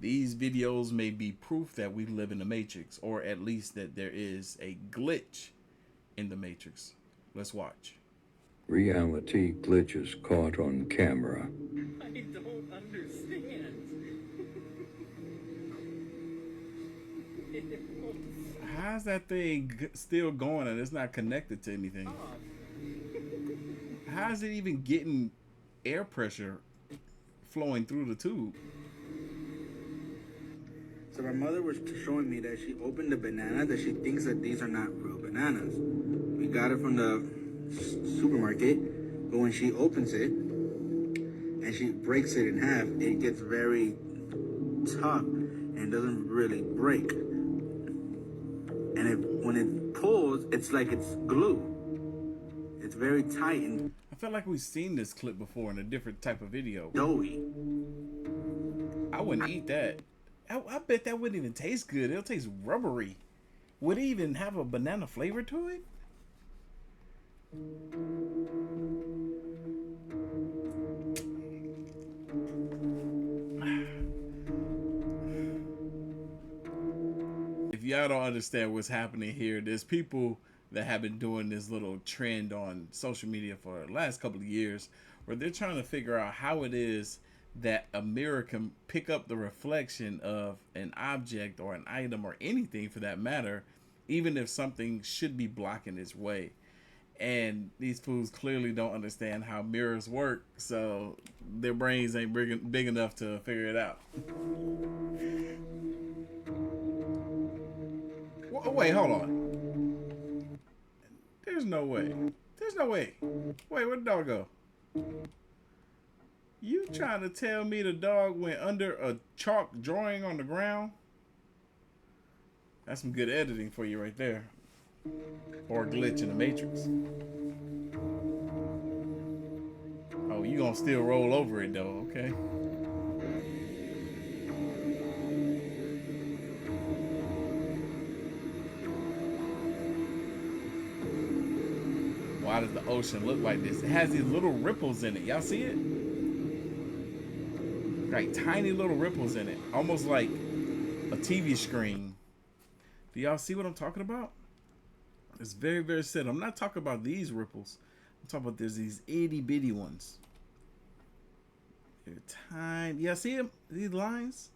These videos may be proof that we live in the Matrix, or at least that there is a glitch in the Matrix. Let's watch. Reality glitches caught on camera. I don't understand. How's that thing still going and it's not connected to anything? How's it even getting air pressure flowing through the tube? So my mother was showing me that she opened a banana that she thinks that these are not real bananas. We got it from the supermarket, but when she opens it and she breaks it in half, it gets very tough and doesn't really break. And when it pulls, it's like it's glue. It's very tight and I feel like we've seen this clip before in a different type of video. doughy. I wouldn't eat that. I bet that wouldn't even taste good. It'll taste rubbery. Would it even have a banana flavor to it? If y'all don't understand what's happening here, there's people that have been doing this little trend on social media for the last couple of years where they're trying to figure out how it is that a mirror can pick up the reflection of an object or an item or anything for that matter, even if something should be blocking its way. And these fools clearly don't understand how mirrors work, so their brains ain't big enough to figure it out. Wait, hold on. There's no way. There's no way. Wait, where'd the dog go? You trying to tell me the dog went under a chalk drawing on the ground? That's some good editing for you right there. Or a glitch in the Matrix. Oh, you gonna still roll over it though, okay? Why does the ocean look like this? It has these little ripples in it. Y'all see it? Like tiny little ripples in it. Almost like a TV screen. Do y'all see what I'm talking about? It's very, very subtle. I'm not talking about these ripples. I'm talking about there's these itty bitty ones. They're tiny. Y'all see them? These lines?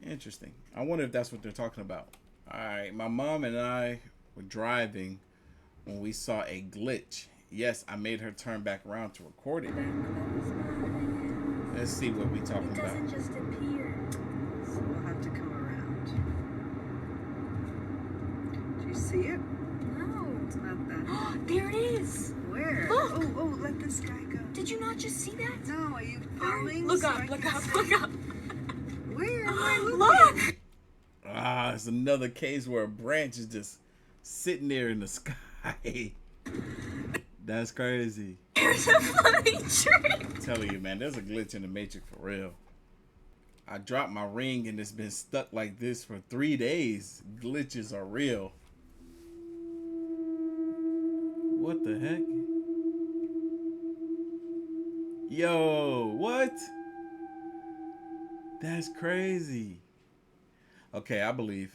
Interesting. I wonder if that's what they're talking about. Alright, my mom and I were driving when we saw a glitch. Yes, I made her turn back around to record it. Let's see what we're talking about. It doesn't just appear. So we'll have to come around. Do you see it? No. It's not that. There it is. Where? Look. Oh, let this guy go. Did you not just see that? No, are you filming? Look so up, I look can up, see? look up. Where am I looking? Look! Ah, it's another case where a branch is just sitting there in the sky. That's crazy. There's a funny tree. I'm telling you, man, there's a glitch in the Matrix for real. I dropped my ring and it's been stuck like this for 3 days. Glitches are real. What the heck? Yo, what? That's crazy. Okay, I believe.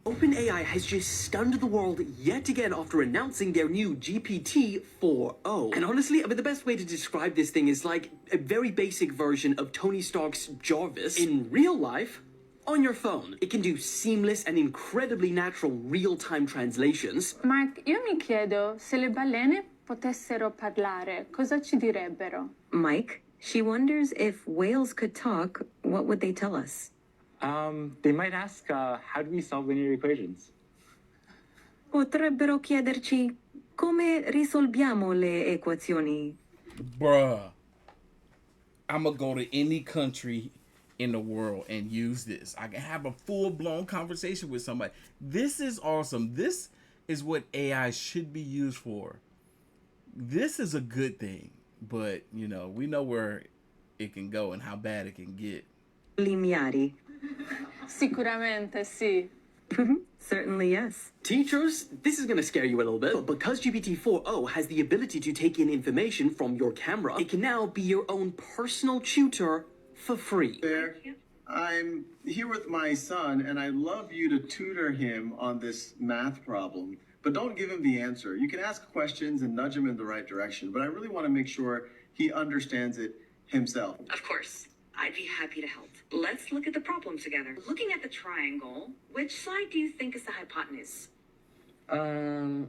OpenAI has just stunned the world yet again after announcing their new GPT-4o. And honestly, I mean, the best way to describe this thing is like a very basic version of Tony Stark's Jarvis in real life on your phone. It can do seamless and incredibly natural real-time translations. Mark, io mi chiedo se le balene potessero parlare, cosa ci direbbero? Mike, she wonders if whales could talk, what would they tell us? They might ask, how do we solve linear equations? Potrebbero chiederci come risolviamo le equazioni. Bruh, I'm gonna go to any country in the world and use this. I can have a full-blown conversation with somebody. This is awesome. This is what AI should be used for. This is a good thing, but you know, we know where it can go and how bad it can get. Lineari. Sicuramente sì. Certainly yes. Teachers, this is going to scare you a little bit, but because GPT-4o has the ability to take in information from your camera, it can now be your own personal tutor for free. There. I'm here with my son, and I'd love you to tutor him on this math problem. But don't give him the answer. You can ask questions and nudge him in the right direction, but I really want to make sure he understands it himself. Of course. I'd be happy to help. Let's look at the problem together. Looking at the triangle, which side do you think is the hypotenuse? Really,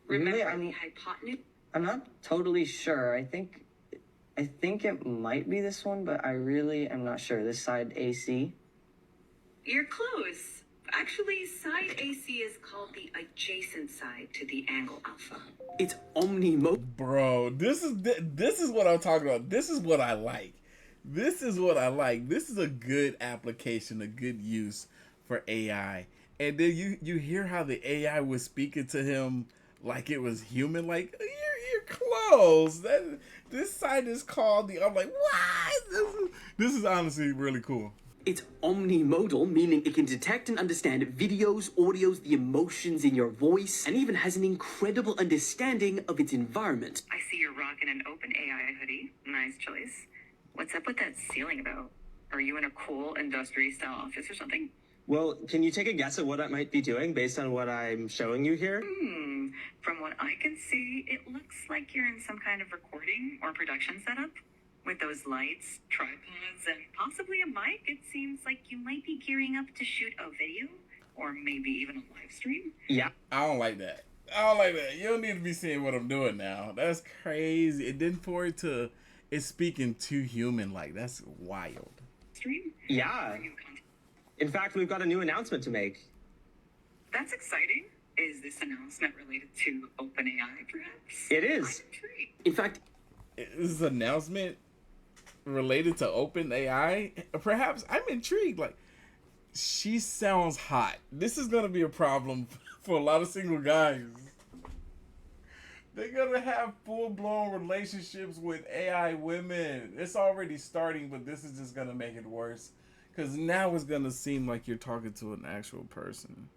Remember the hypotenuse? I'm not totally sure. I think it might be this one, but I really am not sure. This side AC. You're close. Actually, side AC is called the adjacent side to the angle alpha. It's omnimodal. Bro, this is what I'm talking about. This is what I like. This is what I like. This is a good application, a good use for AI. And then you hear how the AI was speaking to him like it was human. Like, you're close. This side is called the. I'm like, what? This is honestly really cool. It's omnimodal, meaning it can detect and understand videos, audios, the emotions in your voice, and even has an incredible understanding of its environment. I see you're rocking an OpenAI hoodie. Nice choice. What's up with that ceiling, though? Are you in a cool industry-style office or something? Well, can you take a guess at what I might be doing based on what I'm showing you here? From what I can see, it looks like you're in some kind of recording or production setup. With those lights, tripods, and possibly a mic, it seems like you might be gearing up to shoot a video, or maybe even a live stream. Yeah. I don't like that. I don't like that. You don't need to be seeing what I'm doing now. That's crazy. It didn't for it to. It's speaking too human. Like, that's wild. Stream? Yeah. In fact, we've got a new announcement to make. That's exciting. Is this announcement related to OpenAI, perhaps? It is. In fact, is this announcement related to OpenAI? Perhaps. I'm intrigued. Like, she sounds hot. This is gonna be a problem for a lot of single guys. They're gonna have full-blown relationships with AI women. It's already starting, but this is just gonna make it worse. Because now it's gonna seem like you're talking to an actual person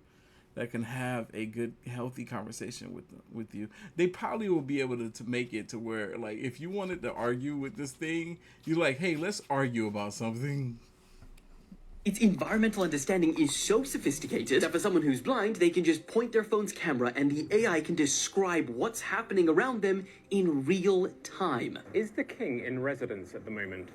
that can have a good, healthy conversation with you. They probably will be able to make it to where, like, if you wanted to argue with this thing, you're like, hey, let's argue about something. its environmental understanding is so sophisticated that for someone who's blind, they can just point their phone's camera and the AI can describe what's happening around them in real time. Is the king in residence at the moment?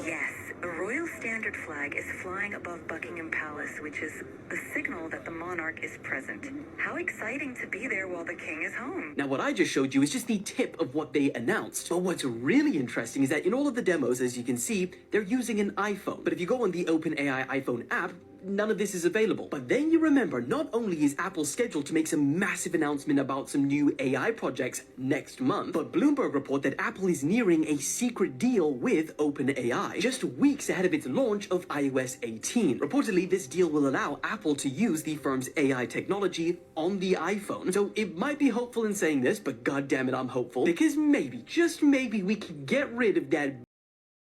Yes, a royal standard flag is flying above Buckingham Palace, which is a signal that the monarch is present. How exciting to be there while the king is home. Now, what I just showed you is just the tip of what they announced. But what's really interesting is that in all of the demos, as you can see, they're using an iPhone. But if you go on the OpenAI iPhone app, none of this is available. But then you remember, not only is Apple scheduled to make some massive announcement about some new AI projects next month, but Bloomberg report that Apple is nearing a secret deal with OpenAI, just weeks ahead of its launch of iOS 18. Reportedly, this deal will allow Apple to use the firm's AI technology on the iPhone. So it might be hopeful in saying this, but goddammit, I'm hopeful, because maybe, just maybe, we can get rid of that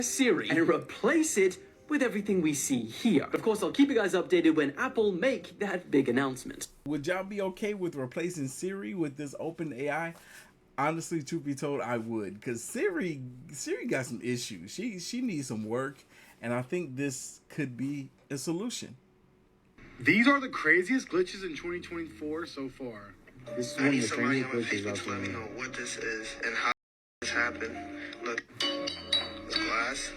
Siri and replace it with everything we see here. Of course, I'll keep you guys updated when Apple make that big announcement. Would y'all be okay with replacing Siri with this OpenAI? Honestly, truth be told, I would, because Siri got some issues. She needs some work, and I think this could be a solution. These are the craziest glitches in 2024 so far. This is one of the craziest glitches out there. Let me know what this is and how this happened. Look, this glass.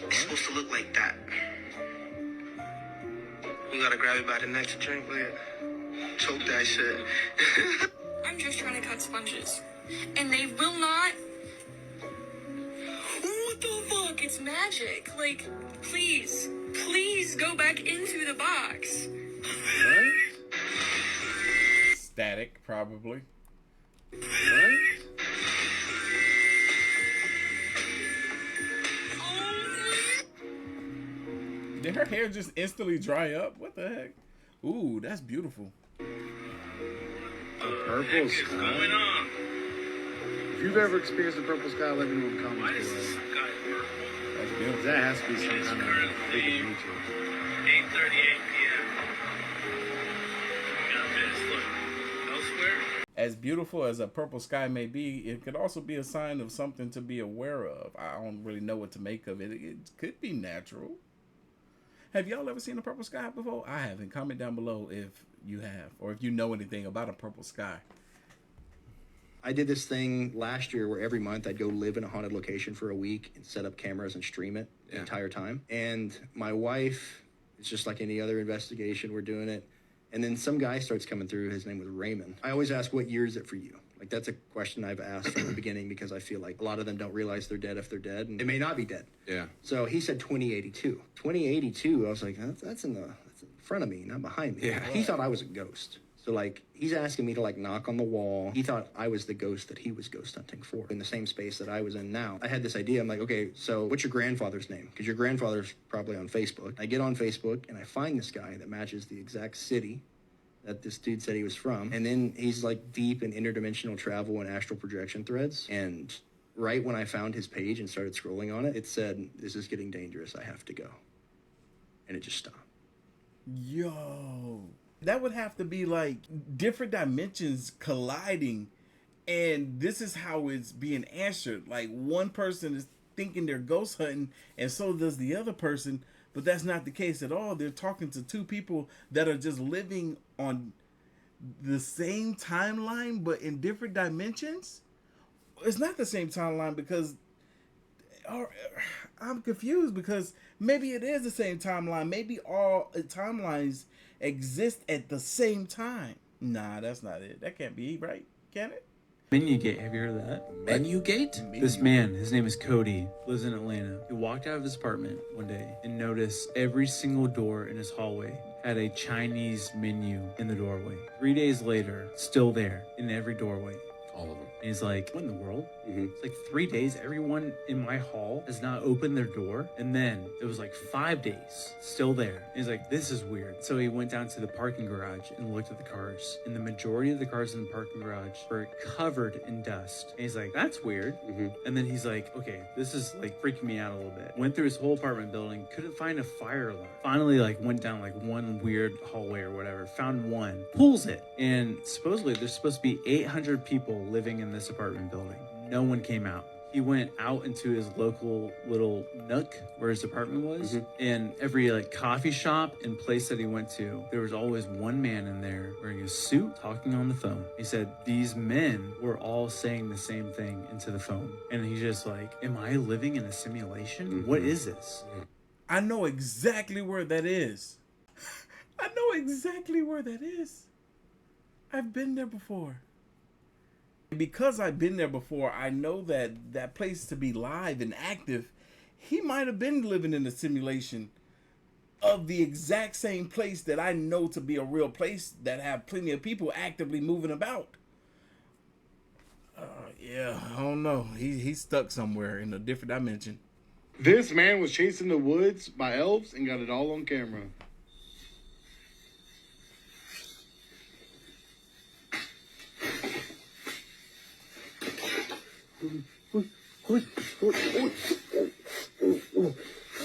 It's supposed to look like that. You gotta grab it by the neck to drink. Look at, choke that shit. I'm just trying to cut sponges, and they will not. What the fuck? It's magic. Like, please go back into the box. What? Static, probably. What? Did her hair just instantly dry up? What the heck? Ooh, that's beautiful. Purple sky? If you've ever experienced a purple sky, let me know in the comments below. That's beautiful. That has to be some kind of freaking nature. 8:38 p.m. We got this. Look, elsewhere. as beautiful as a purple sky may be, it could also be a sign of something to be aware of. I don't really know what to make of it. It could be natural. Have y'all ever seen a purple sky before? I haven't. Comment down below if you have, or if you know anything about a purple sky. I did this thing last year where every month I'd go live in a haunted location for a week and set up cameras and stream it the entire time. And my wife, it's just like any other investigation, we're doing it. And then some guy starts coming through. His name was Raymond. I always ask, what year is it for you? Like, that's a question I've asked from the beginning because I feel like a lot of them don't realize they're dead if they're dead. And they may not be dead. Yeah. So he said 2082. 2082, I was like, that's in front of me, not behind me. Yeah. He thought I was a ghost. So, like, he's asking me to, like, knock on the wall. He thought I was the ghost that he was ghost hunting for in the same space that I was in now. I had this idea. I'm like, okay, so what's your grandfather's name? Because your grandfather's probably on Facebook. I get on Facebook, and I find this guy that matches the exact city that this dude said he was from. And then he's, like, deep in interdimensional travel and astral projection threads. And right when I found his page and started scrolling on it, it said, this is getting dangerous. I have to go. And it just stopped. Yo. That would have to be like different dimensions colliding, and this is how it's being answered. Like, one person is thinking they're ghost hunting, and so does the other person, but that's not the case at all. They're talking to two people that are just living on the same timeline, but in different dimensions. It's not the same timeline because I'm confused, because maybe it is the same timeline. Maybe all timelines exist at the same time. Nah, that's not it. That can't be right, can it? Menu Gate, have you heard of that? Menu Gate? This man, his name is Cody, lives in Atlanta. He walked out of his apartment one day and noticed every single door in his hallway had a Chinese menu in the doorway. 3 days later, still there in every doorway. All of them. And he's like, what in the world? It's like 3 days, everyone in my hall has not opened their door. And then it was like 5 days, still there. And he's like, this is weird. So he went down to the parking garage and looked at the cars. And the majority of the cars in the parking garage were covered in dust. And he's like, that's weird. And then he's like, okay, this is like freaking me out a little bit. Went through his whole apartment building, couldn't find a fire alarm. Finally, like, went down like one weird hallway or whatever, found one, pulls it. And supposedly there's supposed to be 800 people living in this apartment building. No one came out. He went out into his local little nook where his apartment was, and every like coffee shop and place that he went to, there was always one man in there wearing a suit talking on the phone. He said these men were all saying the same thing into the phone. And he's just like, am I living in a simulation? What is this? I know exactly where that is. I know exactly where that is. I've been there before. Because I've been there before, I know that that place to be live and active, he might have been living in a simulation of the exact same place that I know to be a real place that have plenty of people actively moving about. Yeah, I don't know. He's stuck somewhere in a different dimension. This man was chased in the woods by elves and got it all on camera.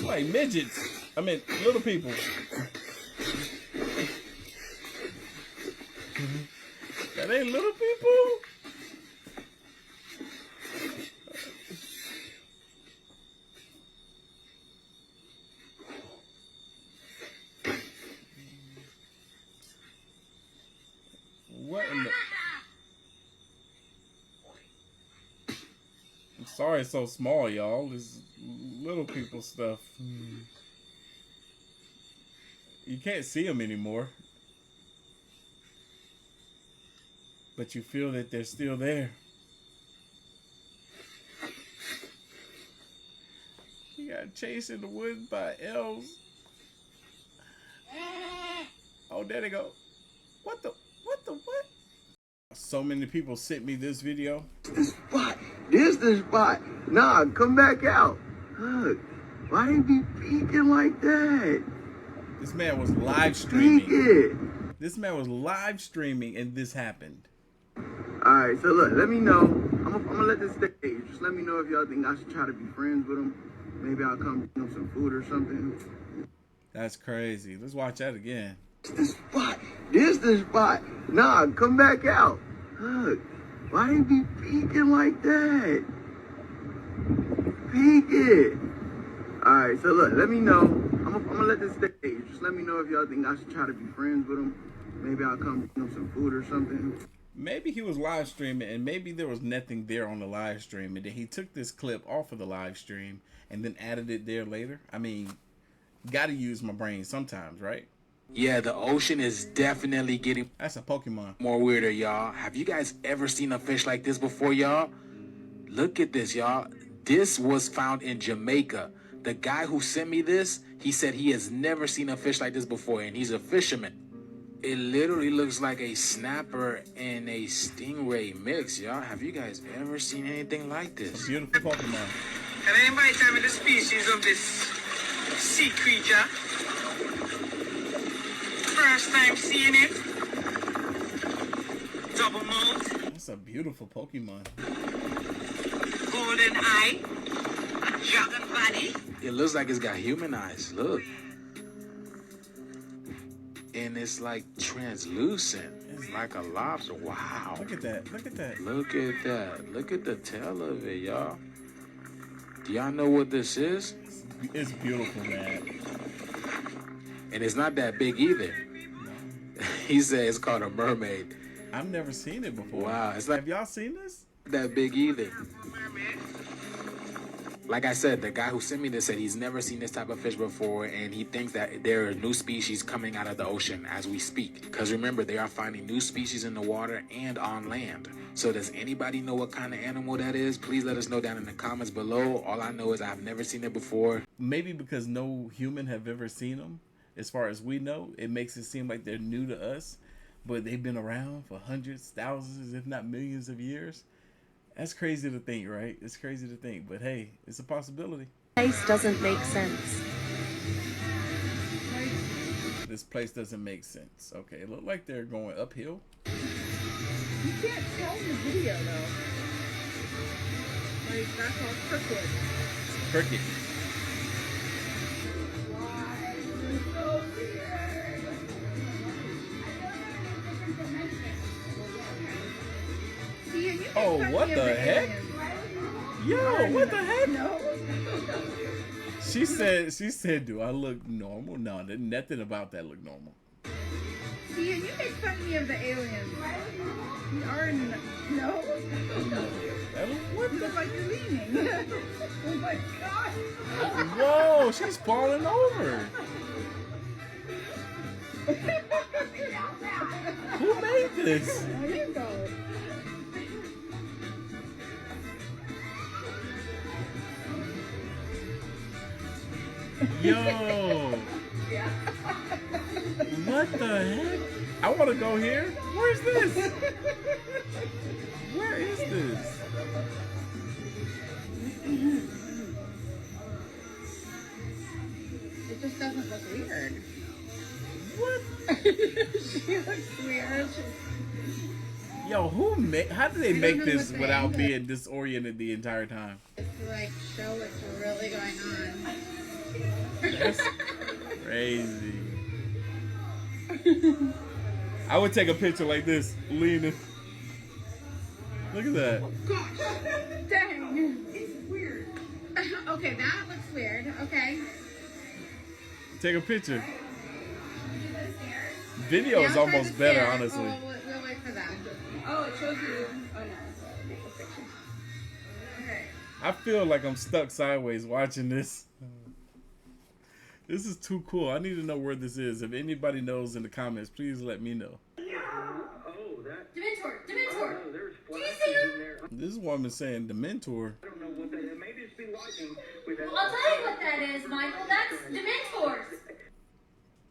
Like midgets. I mean, little people. That ain't little people? What in the... I'm sorry it's so small, y'all. This little people stuff. You can't see them anymore. But you feel that they're still there. You got chased in the woods by elves. Oh, there they go. What? So many people sent me this video. This the spot. Nah, come back out. Look, why they be peeking like that? This man was live streaming. This man was live streaming and this happened. Alright, so look, let me know. I'm gonna let this stay. Just let me know if y'all think I should try to be friends with him. Maybe I'll come bring him some food or something. That's crazy. Let's watch that again. This the spot. Nah, come back out. Look, why they be peeking like that? Peek it. Alright, so look, let me know. I'm gonna let this stay. Just let me know if y'all think I should try to be friends with him. Maybe I'll come bring him some food or something. Maybe he was live streaming and maybe there was nothing there on the live stream, and then he took this clip off of the live stream and then added it there later. I mean, gotta use my brain sometimes, right? Yeah, the ocean is definitely getting That's a Pokemon. more weirder, y'all. Have you guys ever seen a fish like this before, y'all? Look at this, y'all. This was found in Jamaica. The guy who sent me this, he said he has never seen a fish like this before, and he's a fisherman. It literally looks like a snapper and a stingray mix, y'all. Have you guys ever seen anything like this? Beautiful Pokemon. Can anybody tell me the species of this sea creature? First time seeing it. Double mouth. That's a beautiful Pokemon. Golden eye. A dragon body. It looks like it's got human eyes. Look. And it's like translucent. It's like a lobster. Wow. Look at that. Look at that. Look at that. Look at the tail of it, y'all. Do y'all know what this is? It's beautiful, man. And it's not that big either. He said it's called a mermaid. I've never seen it before. Wow. It's like, have y'all seen this? That big either. Like I said, the guy who sent me this said he's never seen this type of fish before, and he thinks that there are new species coming out of the ocean as we speak. Because remember, they are finding new species in the water and on land. So does anybody know what kind of animal that is? Please let us know down in the comments below. All I know is I've never seen it before. Maybe because no human have ever seen them. As far as we know, it makes it seem like they're new to us. But they've been around for hundreds, thousands, if not millions of years. That's crazy to think, right? It's crazy to think, but hey, it's a possibility. Place doesn't make sense. This place doesn't make sense. Okay, it looked like they're going uphill. You can't tell in the video though. Like that's all crooked. Cricket. Oh, what the heck? Yo, what the heck? No. She said, do I look normal? No, there's nothing about that look normal. See, and you make fun of me of the aliens. You are no. What the? Like you're leaning. Oh my god. Whoa, she's falling over. Who made this? There you go. Yo, what the heck? I want to go here. Where's this? Where is this? It just doesn't look weird. What? She looks weird. Yo, how did they make this without being disoriented the entire time? It's to like show what's really going on. That's crazy. I would take a picture like this, leaning. Look at that. Gosh, dang. It's weird. Okay, that looks weird. Okay. Take a picture. Video is almost better, honestly. We'll wait for that. Oh, it shows you. Oh no. Okay. I feel like I'm stuck sideways watching this. This is too cool. I need to know where this is. If anybody knows in the comments, please let me know. Dementor! Dementor! Do you see him? This woman saying Dementor. I'll tell you what that is, Michael. That's Dementors.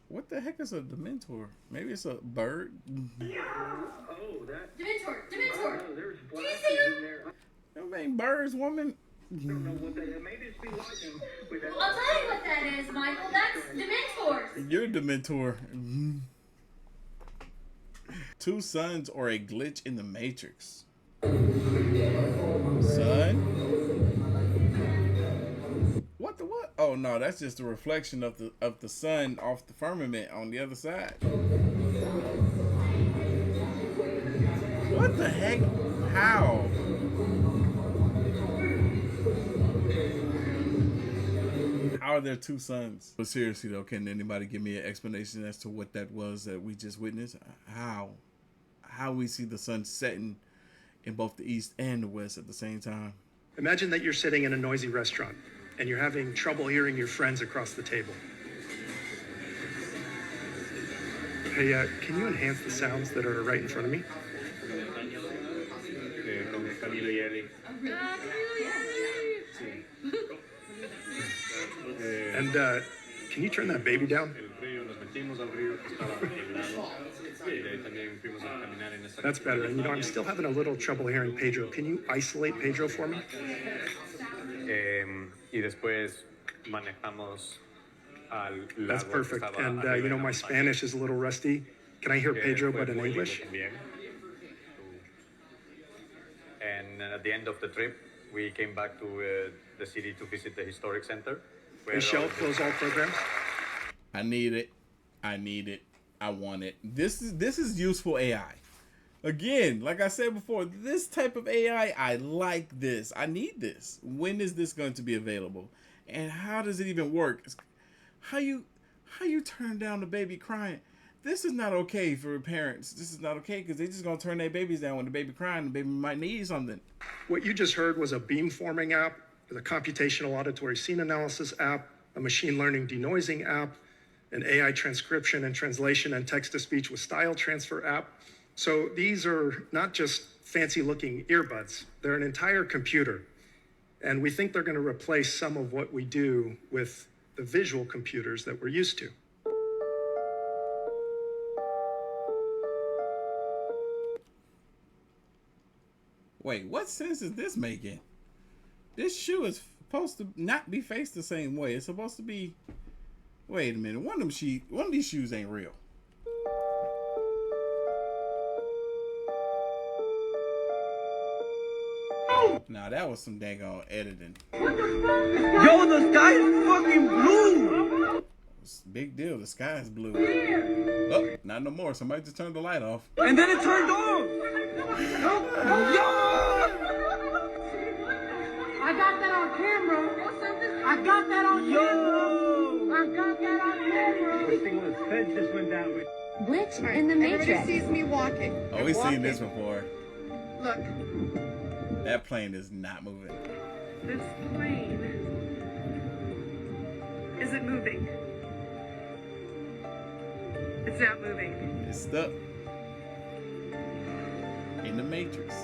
What the heck is a Dementor? Maybe it's a bird? Dementor! Dementor! Do you see him? Them ain't birds, woman. I'll tell you what that is, Michael. That's Dementors. You're a Dementor. Two suns or a glitch in the Matrix. Sun? What the what? Oh no, that's just a reflection of the sun off the firmament on the other side. What the heck? How? How are there two suns? But seriously though, can anybody give me an explanation as to what that was that we just witnessed? How we see the sun setting in both the east and the west at the same time? Imagine that you're sitting in a noisy restaurant and you're having trouble hearing your friends across the table. Hey, can you enhance the sounds that are right in front of me? And can you turn that baby down? That's better. And you know, I'm still having a little trouble hearing Pedro. Can you isolate Pedro for me? That's perfect. And you know, my Spanish is a little rusty. Can I hear Pedro but in English? And at the end of the trip, we came back to the city to visit the historic center. And Shell, close all programs. I need it. I need it. I want it. This is useful AI. Again, like I said before, this type of AI, I like this. I need this. When is this going to be available? And how does it even work? How you turn down the baby crying? This is not okay for parents. This is not okay because they're just going to turn their babies down when the baby crying. The baby might need something. What you just heard was a beamforming app, a computational auditory scene analysis app, a machine learning denoising app, an AI transcription and translation and text-to-speech with style transfer app. So these are not just fancy-looking earbuds. They're an entire computer. And we think they're going to replace some of what we do with the visual computers that we're used to. Wait, what sense is this making? This shoe is supposed to not be faced the same way. It's supposed to be... Wait a minute. One of these shoes ain't real. Nah, that was some daggone editing. What the fuck? Yo, the sky is fucking blue! It's a big deal. The sky is blue. Oh, not no more. Somebody just turned the light off. And then it turned on! Yo! I got that on camera. I got that on camera. I got that on camera. This thing was fed just went that way. Glitch in the Matrix. Everybody sees me walking. Oh, we've seen this before. Look. That plane is not moving. This plane. Is it moving? It's not moving. It's stuck in the Matrix.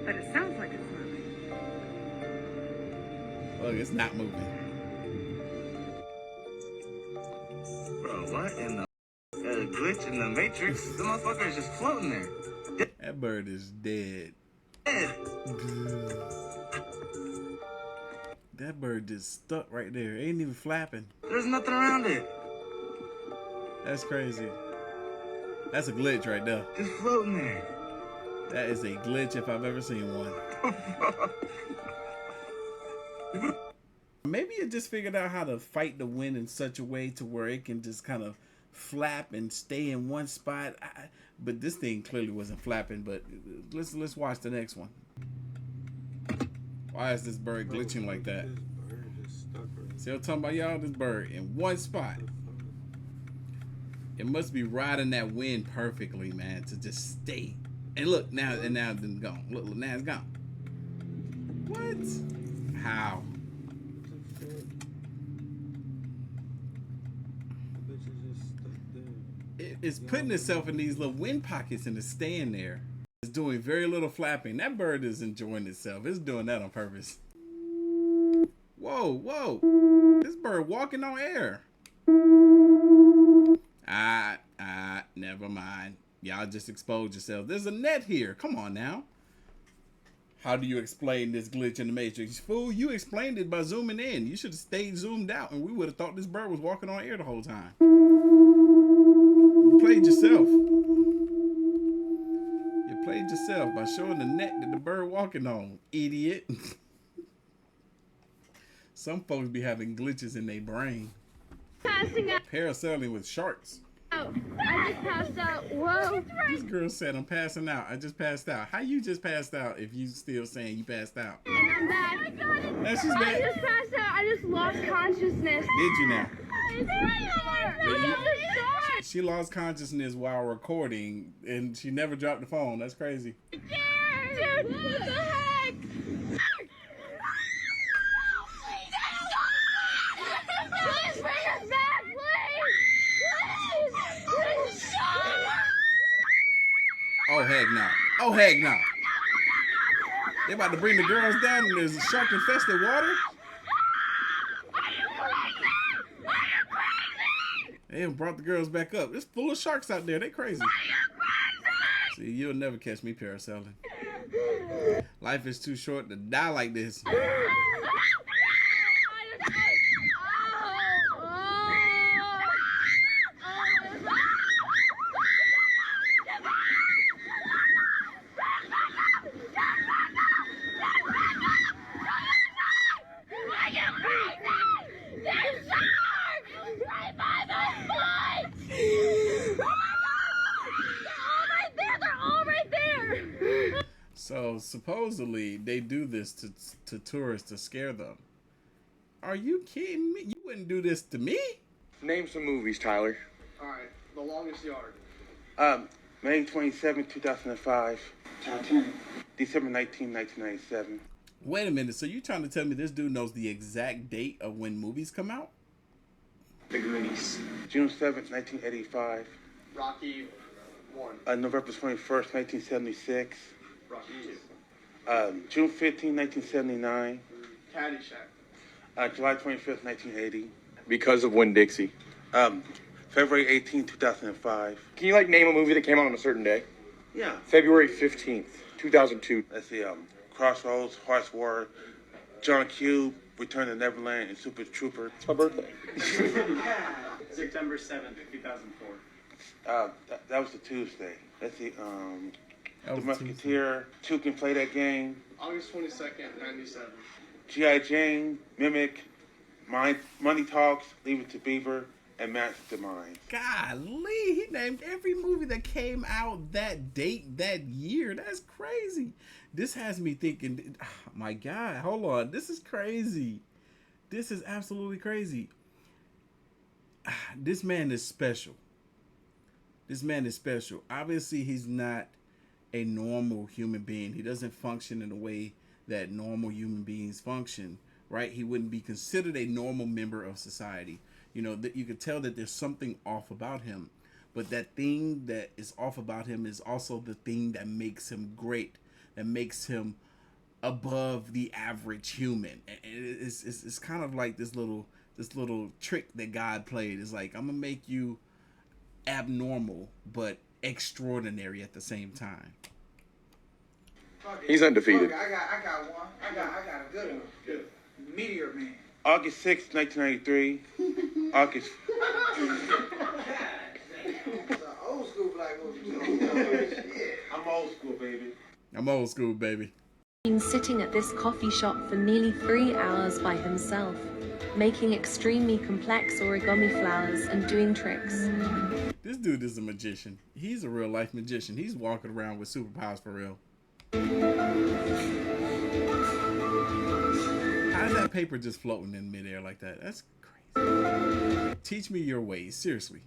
But it sounds like it's moving. Look, it's not moving. Bro, what in the glitch in the Matrix? The motherfucker is just floating there. That bird is dead. That bird just stuck right there. Ain't even flapping. There's nothing around it. That's crazy. That's a glitch right there. Just floating there. That is a glitch if I've ever seen one. Maybe it just figured out how to fight the wind in such a way to where it can just kind of flap and stay in one spot. But this thing clearly wasn't flapping. But let's watch the next one. Why is this bird glitching like that? See what I'm talking about, y'all? This bird in one spot. It must be riding that wind perfectly, man, to just stay. And look, now it's gone. Look, now it's gone. What? How? It's putting itself in these little wind pockets and it's staying there. It's doing very little flapping. That bird is enjoying itself. It's doing that on purpose. Whoa, whoa. This bird walking on air. Never mind. Y'all just exposed yourself. There's a net here. Come on now. How do you explain this glitch in the Matrix? Fool, you explained it by zooming in. You should have stayed zoomed out and we would have thought this bird was walking on air the whole time. You played yourself. You played yourself by showing the net that the bird walking on, idiot. Some folks be having glitches in their brain. Parasailing with sharks. out. I just passed out. Whoa. This girl said, I'm passing out. I just passed out. How you just passed out if you still saying you passed out? And I'm back. Now she's I back. just passed out. I just lost consciousness. Did you now? You- She lost consciousness while recording, and she never dropped the phone. That's crazy. Dude, what the heck? Please bring us back, please! Please stop! Oh, heck no. Oh, heck no. They about to bring the girls down, and there's shark-infested water? They haven't brought the girls back up. It's full of sharks out there. They crazy. See, you'll never catch me parasailing. Life is too short to die like this. So supposedly they do this to tourists to scare them. Are you kidding me? You wouldn't do this to me? Name some movies, Tyler. All right, The Longest Yard. May 27, 2005. Titanic. December 19, 1997. Wait a minute. So you trying to tell me this dude knows the exact date of when movies come out? The Goonies. June 7th, 1985. Rocky 1. November 21st, 1976. Rocky 2. June 15, 1979. Caddyshack. July 25th, 1980. Because of Winn-Dixie. February 18, 2005. Can you name a movie that came out on a certain day? Yeah. February 15th, 2002. Let's see. Crossroads, Horse War, John Q, Return to Neverland, and Super Trooper. It's my birthday. September 7th, 2004. That was the Tuesday. Let's see. That The was Tuesday. Musketeer. Two can play that game. August 22nd, 97. G.I. Jane, Mimic, Money Talks, Leave It to Beaver, and Mastermind. Golly, he named every movie that came out that date, that year. That's crazy. This has me thinking, oh my God, hold on. This is crazy. This is absolutely crazy. This man is special. This man is special. Obviously, he's not a normal human being. He doesn't function in the way that normal human beings function, right? He wouldn't be considered a normal member of society. You know, that you could tell that there's something off about him, but that thing that is off about him is also the thing that makes him great, that makes him above the average human. And it's kind of like this little trick that God played. It's like, I'm gonna make you abnormal but extraordinary at the same time. He's undefeated. I got one. I got a good one. Good. Meteor Man. August 6th, 1993. August. Old school black movie. I'm old school, baby. I'm old school, baby. Been sitting at this coffee shop for nearly 3 hours by himself, making extremely complex origami flowers and doing tricks. This dude is a magician. He's a real life magician. He's walking around with superpowers for real. How is that paper just floating in midair like that? That's crazy. Teach me your ways, seriously.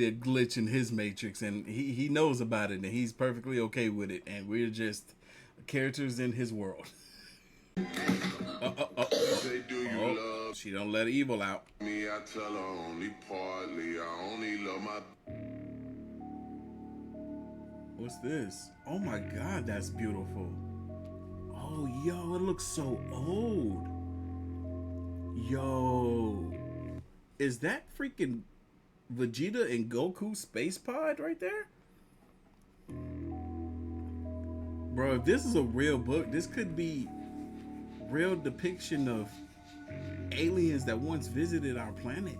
A glitch in his matrix, and he knows about it, and he's perfectly okay with it, and we're just characters in his world. She don't let evil out. Me, I tell her only partly. I only love my. What's this? Oh my God, that's beautiful. Oh, yo, it looks so old. Yo, is that freaking Vegeta and Goku space pod right there? Bro, if this is a real book, this could be real depiction of aliens that once visited our planet.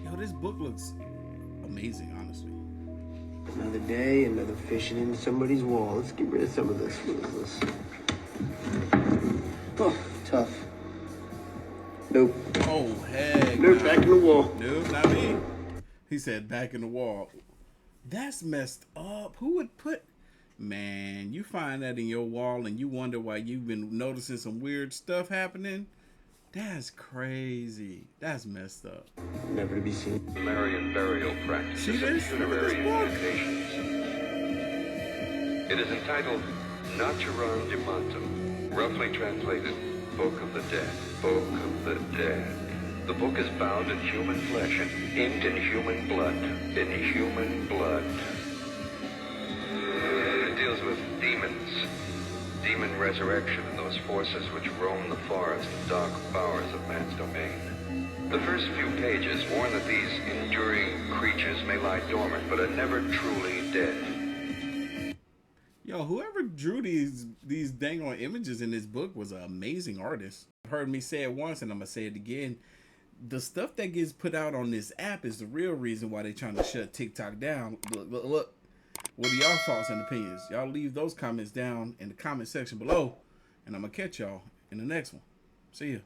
Yo, this book looks amazing, honestly. Another day, another fishing into somebody's wall. Let's get rid of some of this. What is this? Oh, tough. Nope. Oh, heck. Nope, back in the wall. Nope, not me. He said back in the wall. That's messed up. Who would put... Man, you find that in your wall and you wonder why you've been noticing some weird stuff happening? That's crazy. That's messed up. Never to be seen. Marian burial practices See this? and funerary incantations. It is entitled Naturam Demontum, roughly translated, Book of the Dead. Book of the Dead. The book is bound in human flesh and inked in human blood. In human blood. It deals with demons. Demon resurrection and those forces which roam the forest and dark bowers of man's domain. The first few pages warn that these enduring creatures may lie dormant, but are never truly dead. Yo, whoever drew these dang on images in this book was an amazing artist. Heard me say it once, and I'm gonna say it again. The stuff that gets put out on this app is the real reason why they're trying to shut TikTok down. Look. What are y'all thoughts and opinions? Y'all leave those comments down in the comment section below, and I'm gonna catch y'all in the next one. See ya.